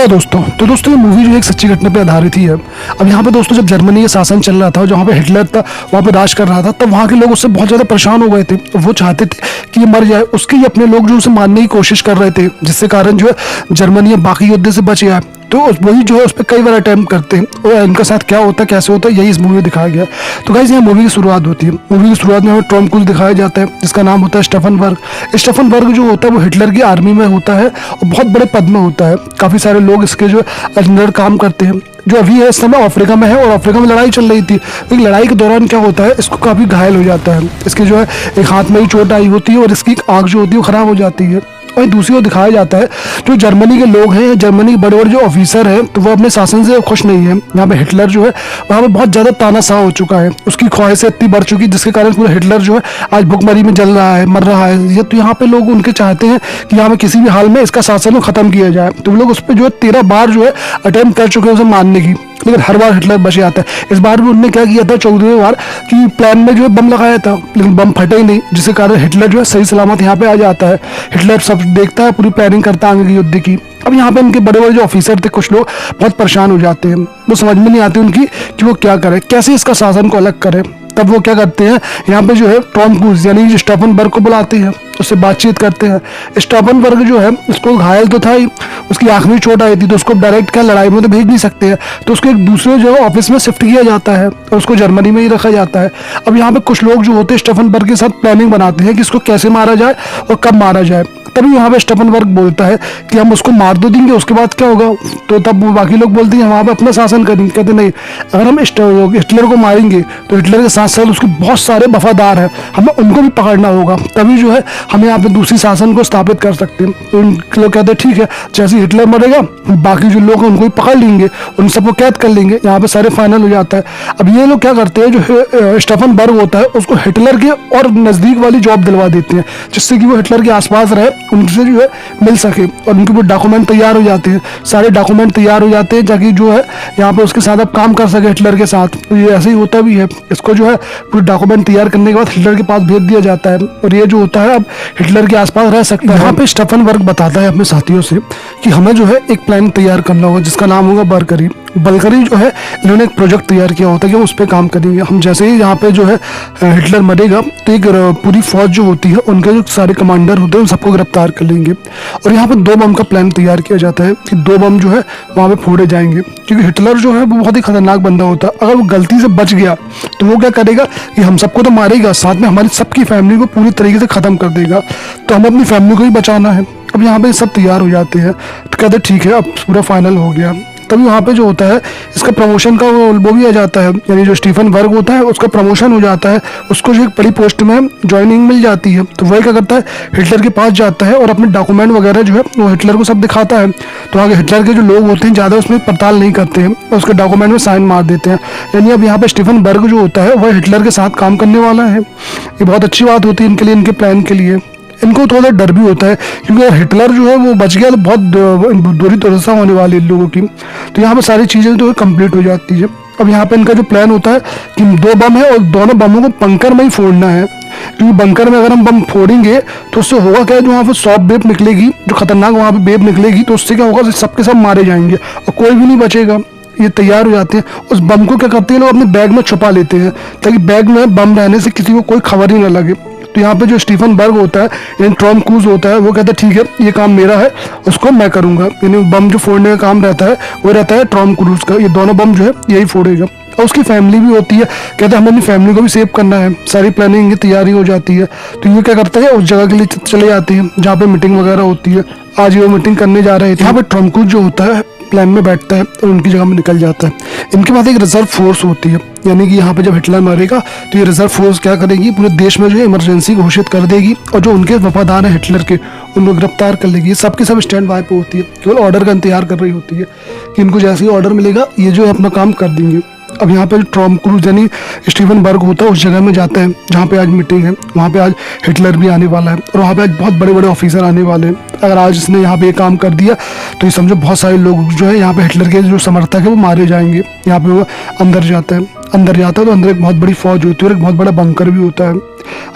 Hello दोस्तों, तो दोस्तों ये मूवी जो है एक सच्ची घटना पे आधारित ही है। अब यहाँ पे दोस्तों जब जर्मनी का शासन चल रहा था, जहाँ पे हिटलर था वहाँ पे राज कर रहा था, तब वहाँ के लोग उससे बहुत ज़्यादा परेशान हो गए थे। वो चाहते थे कि ये मर जाए, उसके ही अपने लोग जो उसे मारने की कोशिश कर रहे थे, जिससे कारण जो है जर्मनी बाकी योद्धे से बच गया। तो वही जो है उस पर कई बार अटैम्प्ट करते हैं और इनका साथ क्या होता है, कैसे होता है, यही इस मूवी में दिखाया गया। तो गाइस यहाँ मूवी की शुरुआत होती है। मूवी की शुरुआत में हमें टॉम क्रूज दिखाया जाता है, जिसका नाम होता है स्टेफन बर्ग। स्टेफन बर्ग जो होता है वो हिटलर की आर्मी में होता है और बहुत बड़े पद में होता है। काफ़ी सारे लोग इसके जो अंडर काम करते हैं। जो अभी है इस समय अफ्रीका में है और अफ्रीका में लड़ाई चल रही थी। एक लड़ाई के दौरान क्या होता है, इसको काफ़ी घायल हो जाता है। इसके जो है एक हाथ में ही चोट आई होती है और इसकी आँख जो होती है वो खराब हो जाती है। और दूसरी ओर दिखाया जाता है जो जर्मनी के लोग हैं, जर्मनी के बड़े बड़े जो ऑफिसर हैं, तो वो अपने शासन से खुश नहीं है। यहाँ पे हिटलर जो है वहाँ पे बहुत ज़्यादा तानाशाह हो चुका है। उसकी ख्वाहिशें इतनी बढ़ चुकी है जिसके कारण पूरा हिटलर जो है आज भुखमरी में जल रहा है, मर रहा है। ये तो यहाँ पे लोग उनके चाहते हैं कि यहाँ पे किसी भी हाल में इसका शासन को ख़त्म किया जाए। तो वो लोग उस पर जो है 13 बार जो है अटेम्प्ट कर चुके हैं उसे मारने की, लेकिन हर बार हिटलर बच जाता है। इस बार भी उन्होंने क्या किया था, 14वीं बार कि प्लान में जो है बम लगाया था, लेकिन बम फटे ही नहीं, जिसके कारण हिटलर जो है सही सलामत यहाँ पे आ जाता है। हिटलर सब देखता है, पूरी प्लानिंग करता है आगे के युद्ध की। अब यहाँ पे उनके बड़े बड़े जो ऑफिसर थे, कुछ लोग बहुत परेशान हो जाते हैं। वो समझ में नहीं आती उनकी कि वो क्या करे, कैसे इसका शासन को अलग करे। तब वो क्या करते हैं, यहाँ पे जो है टॉम क्रूज यानी स्टेफन बर्ग को बुलाते हैं, उससे बातचीत करते हैं। स्टेफन बर्ग जो है उसको घायल तो था ही, उसकी आँख में चोट आई थी, तो उसको डायरेक्ट क्या लड़ाई में तो भेज नहीं सकते हैं। तो उसको एक दूसरे जो है ऑफिस में शिफ्ट किया जाता है और उसको जर्मनी में ही रखा जाता है। अब यहाँ पे कुछ लोग जो होते हैं स्टेफन बर्ग के साथ प्लानिंग बनाते हैं कि इसको कैसे मारा जाए और कब मारा जाए। तभी यहाँ पे स्टेफन बर्ग बोलता है कि हम उसको मार दो देंगे, उसके बाद क्या होगा। तो तब वो बाकी लोग बोलते हैं हम वहाँ पे अपना शासन करेंगे। कहते नहीं, अगर हम हिटलर को मारेंगे तो हिटलर के साथ साथ उसके बहुत सारे वफादार हैं, हमें उनको भी पकड़ना होगा, तभी जो है हम यहाँ पे दूसरी शासन को स्थापित कर सकते हैं। तो लोग कहते हैं ठीक है, जैसे हिटलर मरेगा बाकी जो लोग हैं उनको भी पकड़ लेंगे, उन सबको कैद कर लेंगे। यहाँ पे सारे फाइनल हो जाता है। अब ये लोग क्या करते हैं, जो स्टेफन बर्ग होता है उसको हिटलर के और नज़दीक वाली जॉब दिलवा देते हैं, जिससे कि वो हिटलर के आसपास रहे, उनसे जो है मिल सके। और उनके वो डॉक्यूमेंट तैयार हो जाते हैं, सारे डॉक्यूमेंट तैयार हो जाते हैं ताकि जो है यहाँ पे उसके साथ अब काम कर सके हिटलर के साथ। तो ये ऐसे ही होता भी है। इसको जो है पूरे डॉक्यूमेंट तैयार करने के बाद हिटलर के पास भेज दिया जाता है और ये जो होता है अब हिटलर के आसपास रह सकता है। यहाँ पे स्टेफन बर्ग बताता है अपने साथियों से कि हमें जो है एक प्लान तैयार करना होगा जिसका नाम होगा बलकरी। बलकरी जो है इन्होंने एक प्रोजेक्ट तैयार किया होता है कि हम उस पर काम करेंगे। हम जैसे ही यहाँ पे जो है हिटलर मरेगा तो एक पूरी फौज जो होती है उनके जो सारे कमांडर होते हैं उन सबको गिरफ्तार कर लेंगे। और यहाँ पे 2 बम का प्लान तैयार किया जाता है कि 2 बम जो है वहाँ पे फोड़े जाएंगे, क्योंकि हिटलर जो है वो बहुत ही खतरनाक बंदा होता है। अगर वो गलती से बच गया तो वो क्या करेगा कि हम सबको तो मारेगा, साथ में हमारी सबकी फैमिली को पूरी तरीके से ख़त्म कर देगा। तो हमें अपनी फैमिली को ही बचाना है। अब यहाँ पे सब तैयार हो जाते हैं, तो कहते ठीक है अब पूरा फाइनल हो गया। तभी वहाँ पे जो होता है इसका प्रमोशन का वो भी आ जाता है, यानी जो स्टीफन बर्ग होता है उसका प्रमोशन हो जाता है, उसको जो एक बड़ी पोस्ट में ज्वाइनिंग मिल जाती है। तो वही क्या करता है, हिटलर के पास जाता है और अपने डॉक्यूमेंट वगैरह जो है वो हिटलर को सब दिखाता है। तो आगे हिटलर के जो लोग होते हैं ज़्यादा उसमें पड़ताल नहीं करते हैं, उसके डॉक्यूमेंट में साइन मार देते हैं। यानी अब यहाँ पे स्टीफन बर्ग जो होता है वह हिटलर के साथ काम करने वाला है। ये बहुत अच्छी बात होती है इनके लिए, इनके प्लान के लिए। इनको थोड़ा डर भी होता है क्योंकि अगर हिटलर जो है वो बच गया तो बहुत बुरी दुर्दशा होने वाली है लोगों की। तो यहाँ पे सारी चीज़ें जो है कंप्लीट हो जाती है। अब यहाँ पे इनका जो प्लान होता है कि 2 बम है और दोनों बमों को बंकर में ही फोड़ना है, क्योंकि बंकर में अगर हम बम फोड़ेंगे तो उससे होगा क्या, जो वहाँ पे सॉफ्ट वेव निकलेगी, जो खतरनाक वहाँ पे वेव निकलेगी, तो उससे क्या होगा सबके सब मारे जाएंगे और कोई भी नहीं बचेगा। ये तैयार हो जाते हैं, उस बम को क्या करते हैं लोग अपने बैग में छुपा लेते हैं ताकि बैग में बम रहने से किसी को कोई खबर ही ना लगे। तो यहाँ पे जो स्टीफन बर्ग होता है यानी टॉम क्रूज होता है वो कहता है ठीक है ये काम मेरा है, उसको मैं करूँगा। यानी बम जो फोड़ने का काम रहता है वो रहता है टॉम क्रूज का, ये दोनों बम जो है यही फोड़ेगा। और उसकी फैमिली भी होती है, कहते हैं हमें अपनी फैमिली को भी सेव करना है। सारी प्लानिंग की तैयारी हो जाती है। तो ये क्या करता है उस जगह के लिए चले जाते हैं जहाँ पे मीटिंग वगैरह होती है। आज ये मीटिंग करने जा रहे थे। यहाँ पे टॉम क्रूज जो होता है प्लान में बैठता है और उनकी जगह में निकल जाता है। इनके पास एक रिजर्व फोर्स होती है, यानी कि यहाँ पे जब हिटलर मरेगा तो ये रिजर्व फोर्स क्या करेगी, पूरे देश में जो है इमरजेंसी घोषित कर देगी और जो उनके वफादार हैं हिटलर के उनको गिरफ्तार कर लेगी। सबके सब स्टैंड बाय पे होती है, केवल ऑर्डर का इंतजार कर रही होती है कि इनको जैसे ही ऑर्डर मिलेगा ये जो है अपना काम कर देंगे। अब यहाँ पे टॉम क्रूज यानी स्टीफन बर्ग होता है उस जगह में जाता है जहाँ पे आज मीटिंग है। वहाँ पे आज हिटलर भी आने वाला है और वहाँ पे आज बहुत बड़े बड़े ऑफिसर आने वाले हैं। अगर आज इसने यहाँ पे ये काम कर दिया तो ये समझो बहुत सारे लोग जो है यहाँ पे हिटलर के जो समर्थक है वो मारे जाएंगे। यहाँ पे वो अंदर जाता है तो अंदर एक बहुत बड़ी फौज होती है और एक बहुत बड़ा बंकर भी होता है।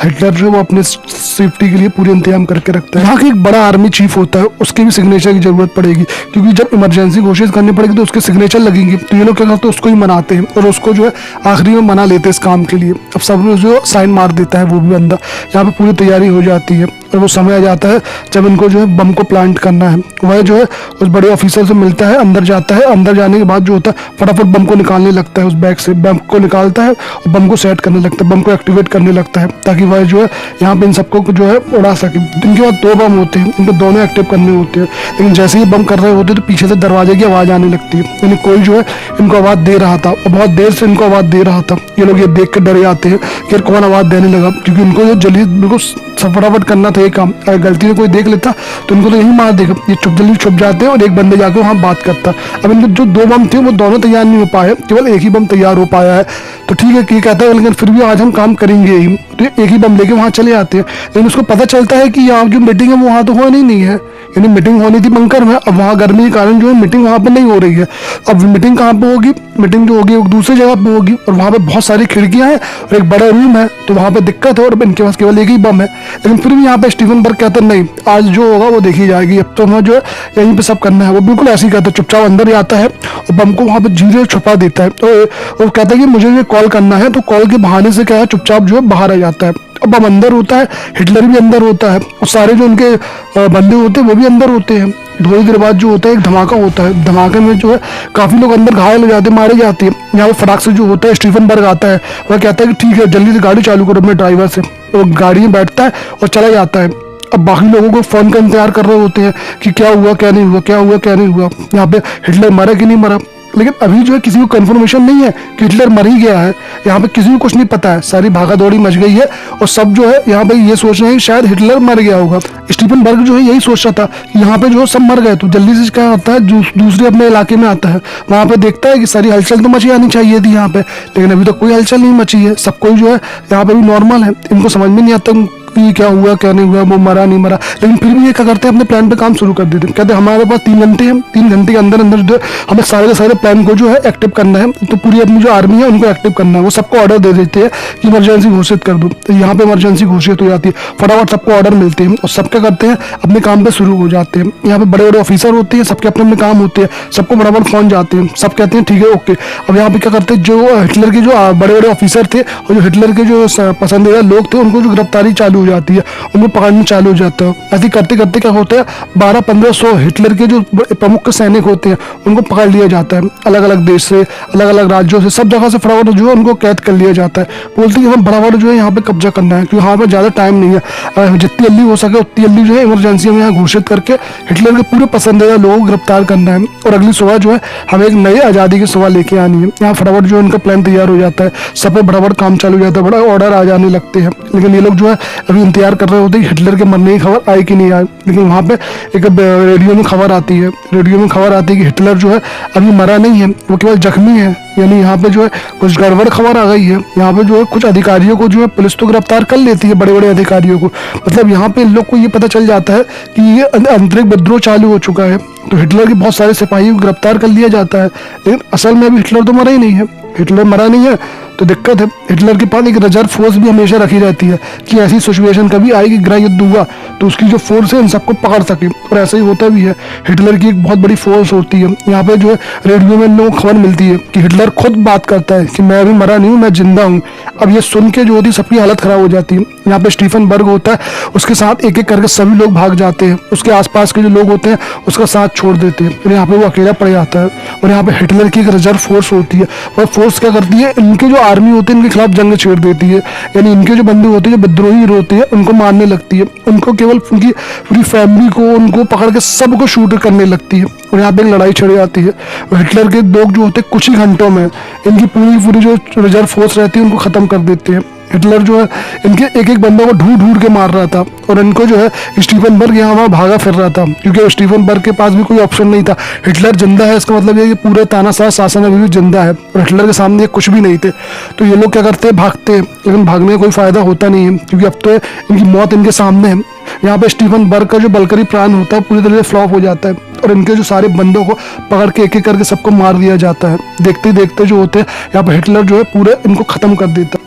हिटलर जो है वो अपने सेफ्टी के लिए पूरे इंतजाम करके रखता है। यहाँ का एक बड़ा आर्मी चीफ होता है, उसके भी सिग्नेचर की जरूरत पड़ेगी, क्योंकि जब इमरजेंसी घोषित करनी पड़ेगी तो उसके सिग्नेचर लगेंगे। तो ये लोग क्या करते हैं, उसको ही मनाते हैं और उसको जो है आखिरी में मना लेते हैं इस काम के लिए। अब सब लोग जो साइन मार देता है वो भी बंदा। यहाँ पे पूरी तैयारी हो जाती है और वो समय आ जाता है जब इनको जो है बम को प्लांट करना है। वह जो है उस बड़े ऑफिसर से मिलता है, अंदर जाता है। अंदर जाने के बाद जो होता है फटाफट बम को निकालने लगता है, उस बैग से बम को निकालता है और बम को सेट करने लगता है, बम को एक्टिवेट करने लगता है, ताकि वह जो है यहाँ पे इन सबको जो है उड़ा सके। इनके पास 2 बम होते हैं, इनको दोनों एक्टिव करने होते हैं, लेकिन जैसे ही बम कर रहे होते हैं तो पीछे से दरवाजे की आवाज़ आने लगती है। यानी कोई जो है इनको आवाज़ दे रहा था और बहुत देर से इनको आवाज़ दे रहा था। ये लोग ये देख कर डरे जाते हैं कि कौन आवाज़ देने लगा, क्योंकि इनको जो जल्दी बिल्कुल फटाफट करना था ये काम। अगर गलती से कोई देख लेता तो इनको तो यही मार देगा। ये जल्दी छुप जाते हैं और एक बंदे जाके वहाँ बात करता। अब इनके जो 2 बम थे वो दोनों तैयार नहीं हो पाए, केवल एक ही बम तैयार हो पाया है। तो ठीक है कि कहता है लेकिन फिर भी आज हम काम करेंगे ही। तो एक ही बम लेके वहाँ चले आते हैं, लेकिन उसको पता चलता है कि यहाँ जो मीटिंग है वो वहाँ तो होनी नहीं है। यानी मीटिंग होनी थी बंकर में, अब वहाँ गर्मी के कारण जो है मीटिंग वहाँ पे नहीं हो रही है। अब मीटिंग कहाँ पे होगी, मीटिंग जो होगी वो दूसरी जगह पे होगी और वहाँ पे बहुत सारी खिड़कियाँ हैं और एक बड़ा रूम है, तो वहाँ पे दिक्कत है और इनके पास केवल एक ही बम है। लेकिन फिर भी यहाँ पे स्टीफन बर्ग कहते हैं नहीं, आज जो होगा वो देखी जाएगी, अब तो हमें जो है यहीं पे सब करना है। वो बिल्कुल ऐसे ही कहता है, चुपचाप अंदर जाता है और बम को वहाँ पे धीरे छुपा देता है और कहता है कि मुझे ये कॉल करना है। तो कॉल के बहाने से क्या है चुपचाप जो है बाहर आ जाता है। अब बम अंदर होता है, हिटलर भी अंदर होता है और सारे जो उनके बंदे होते हैं वो भी अंदर होते हैं। थोड़ी देर बाद जो होता है एक धमाका होता है, धमाके में जो है काफी लोग अंदर घायल हो जाते हैं, मारे जाते हैं। यहाँ पे फटाक से जो होता है स्टीफन बर्ग आता है, वह कहता है कि ठीक है जल्दी से गाड़ी चालू करो अपने ड्राइवर से। वो गाड़ी में बैठता है और चला जाता है। अब बाकी लोगों को फोन का इंतजार कर रहे होते हैं कि क्या हुआ क्या नहीं हुआ, क्या हुआ क्या नहीं हुआ, यहाँ पे हिटलर मरा कि नहीं मरा। लेकिन अभी जो है किसी को कंफर्मेशन नहीं है कि हिटलर मर ही गया है। यहाँ पे किसी को कुछ नहीं पता है, सारी भागा दौड़ी मच गई है और सब जो है यहाँ पे ये सोच रहे हैं कि शायद हिटलर मर गया होगा। स्टीफन बर्ग जो है यही सोच रहा था कि यहाँ पे जो सब मर गए, तो जल्दी से क्या होता है दूसरे अपने इलाके में आता है। वहाँ पे देखता है कि सारी हलचल तो मची आनी चाहिए थी यहाँ पे, लेकिन अभी तो कोई हलचल नहीं मची है। सब कोई जो है यहाँ पे भी नॉर्मल है, इनको समझ में नहीं आता कि क्या हुआ क्या नहीं हुआ, वो मरा नहीं मरा। लेकिन फिर भी ये क्या करते हैं, अपने प्लान पे काम शुरू कर देते हैं। कहते हैं हमारे पास 3 घंटे हैं, 3 घंटे के अंदर अंदर जो है हमें सारे के सारे प्लान को जो है एक्टिव करना है। तो पूरी अपनी जो आर्मी है उनको एक्टिव करना है। वो सबको ऑर्डर दे देते हैं कि इमरजेंसी घोषित कर दो। तो यहाँ पे इमरजेंसी घोषित हो जाती है, फटाफट सबको ऑर्डर मिलते हैं और सब क्या करते हैं अपने काम पे शुरू हो जाते हैं। यहाँ पे बड़े बड़े ऑफिसर होते हैं, सबके अपने अपने काम होते हैं, सबको बराबर फोन जाते हैं, सब कहते हैं ठीक है ओके। अब यहाँ पे क्या करते हैं, जो हिटलर के जो बड़े बड़े ऑफिसर थे और जो हिटलर के जो पसंदीदा लोग थे उनको जो गिरफ्तारी चालू हो जाती है, पकड़ना चालू हो जाता है। ऐसे करते करते क्या होता है 12-1500 हिटलर के जो प्रमुख सैनिक होते हैं उनको पकड़ लिया जाता है। अलग अलग देश से, अलग अलग राज्यों से, सब जगह से फटाफट जो है उनको कैद कर लिया जाता है। बोलते हैं कि हम फटाफट जो है यहाँ पे कब्जा करना है, क्योंकि यहाँ पे ज्यादा टाइम नहीं है, जितनी जल्दी हो सके उतनी जल्दी जो है इमरजेंसी में यहाँ घोषित करके हिटलर के पूरे पसंदीदा लोगों को गिरफ्तार करना है और अगली सुबह जो है हमें एक नई आज़ादी की सुबह लेके आनी है। यहाँ फटाफट जो इनका प्लान तैयार हो जाता है, सब पे फटाफट काम चालू हो जाता है, बड़ा ऑर्डर आ जाने लगते हैं। लेकिन ये लोग जो है अभी इंतजार कर रहे होते हैं हिटलर के मरने की खबर आई कि नहीं आई। लेकिन वहाँ पे एक रेडियो में खबर आती है, रेडियो में खबर आती है कि हिटलर जो है अभी मरा नहीं है, वो केवल जख्मी है। यानी यहाँ पे जो है कुछ गड़बड़ खबर आ गई है। यहाँ पे जो है कुछ अधिकारियों को जो है पुलिस तो गिरफ्तार कर लेती है, बड़े बड़े अधिकारियों को। मतलब यहाँ पे इन लोग को ये पता चल जाता है कि ये आंतरिक विद्रोह चालू हो चुका है। तो हिटलर के बहुत सारे सिपाहियों को गिरफ्तार कर लिया जाता है, लेकिन असल में अभी हिटलर तो मरा ही नहीं है। हिटलर मरा नहीं है तो दिक्कत है। हिटलर के पास एक रिजर्व फोर्स भी हमेशा रखी रहती है कि ऐसी सिचुएशन कभी आएगी, गृह युद्ध हुआ तो उसकी जो फोर्स है इन सबको पकड़ सके, और ऐसा ही होता भी है। हिटलर की एक बहुत बड़ी फोर्स होती है। यहाँ पे जो है रेडियो में इन लोगों को खबर मिलती है कि हिटलर खुद बात करता है कि मैं अभी मरा नहीं हूँ, मैं जिंदा हूँ। अब ये सुन के जो होती है सबकी हालत खराब हो जाती है। यहाँ पे स्टीफन बर्ग होता है, उसके साथ एक एक करके सभी लोग भाग जाते हैं, उसके आसपास के जो लोग होते हैं उसका साथ छोड़ देते हैं। फिर यहाँ पे वो अकेला पड़ जाता है और यहाँ पे हिटलर की एक रिजर्व फोर्स होती है। वह फोर्स क्या करती है, इनके जो आर्मी होते हैं इनके खिलाफ जंग छेड़ देती है। यानी इनके जो बंदे होते हैं, जो विद्रोही होते हैं, उनको मारने लगती है। उनको केवल उनकी पूरी फैमिली को उनको पकड़ के सबको शूट करने लगती है और यहाँ पे एक लड़ाई छिड़ जाती है। हिटलर के लोग जो होते हैं कुछ ही घंटों में इनकी पूरी जो रिजर्व फोर्स रहती है उनको खत्म कर देते हैं। हिटलर जो है इनके एक एक बंदों को ढूंढ ढूंढ के मार रहा था और इनको जो है स्टीफन बर्ग यहाँ वहाँ भागा फिर रहा था, क्योंकि स्टीफन बर्ग के पास भी कोई ऑप्शन नहीं था। हिटलर जिंदा है इसका मतलब ये कि पूरे तानाशाह शासन अभी भी जिंदा है और हिटलर के सामने कुछ भी नहीं थे। तो ये लोग क्या करते हैं, भागते हैं, लेकिन भागने का कोई फायदा होता नहीं है, क्योंकि अब तो इनकी मौत इनके सामने है। यहाँ पे स्टीफन बर्ग का जो बलकरी प्राण होता है पूरी तरह से फ्लॉप हो जाता है और इनके जो सारे बंदों को पकड़ के एक एक करके सबको मार दिया जाता है। देखते देखते जो होते हैं यहाँ पे हिटलर जो है पूरे इनको खत्म कर देता है।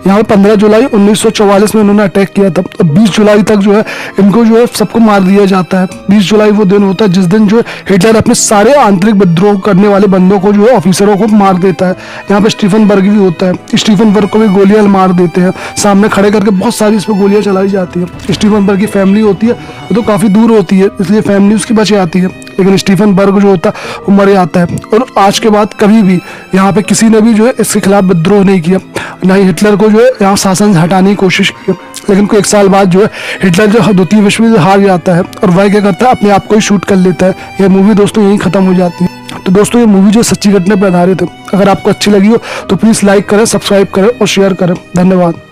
यहाँ पे 15 जुलाई 1944 में इन्होंने अटैक किया था। 20 जुलाई तक जो है इनको जो है सबको मार दिया जाता है। 20 जुलाई वो दिन होता है जिस दिन जो है हिटलर अपने सारे आंतरिक विद्रोह करने वाले बंदों को जो है ऑफिसरों को मार देता है। यहाँ पे स्टीफनबर्ग भी होता है, स्टीफनबर्ग को भी गोलियां मार देते हैं, सामने खड़े करके बहुत सारी इस पर गोलियां चलाई जाती है। स्टीफनबर्ग की फैमिली होती है वो तो काफ़ी दूर होती है, इसलिए फैमिली उसकी बच जाती है, लेकिन स्टीफनबर्ग जो होता है वो मर जाता है। और आज के बाद कभी भी यहाँ पे किसी ने भी जो है इसके खिलाफ विद्रोह नहीं किया, ना ही हिटलर को जो है यहाँ शासन से हटाने की कोशिश की। लेकिन कोई 1 साल बाद जो है हिटलर जो द्वितीय विश्व युद्ध हार जाता है और वह क्या करता है अपने आप को ही शूट कर लेता है। यह मूवी दोस्तों यहीं खत्म हो जाती है। तो दोस्तों ये मूवी जो सच्ची घटना पर आधारित है, अगर आपको अच्छी लगी हो तो प्लीज़ लाइक करें, सब्सक्राइब करें और शेयर करें। धन्यवाद।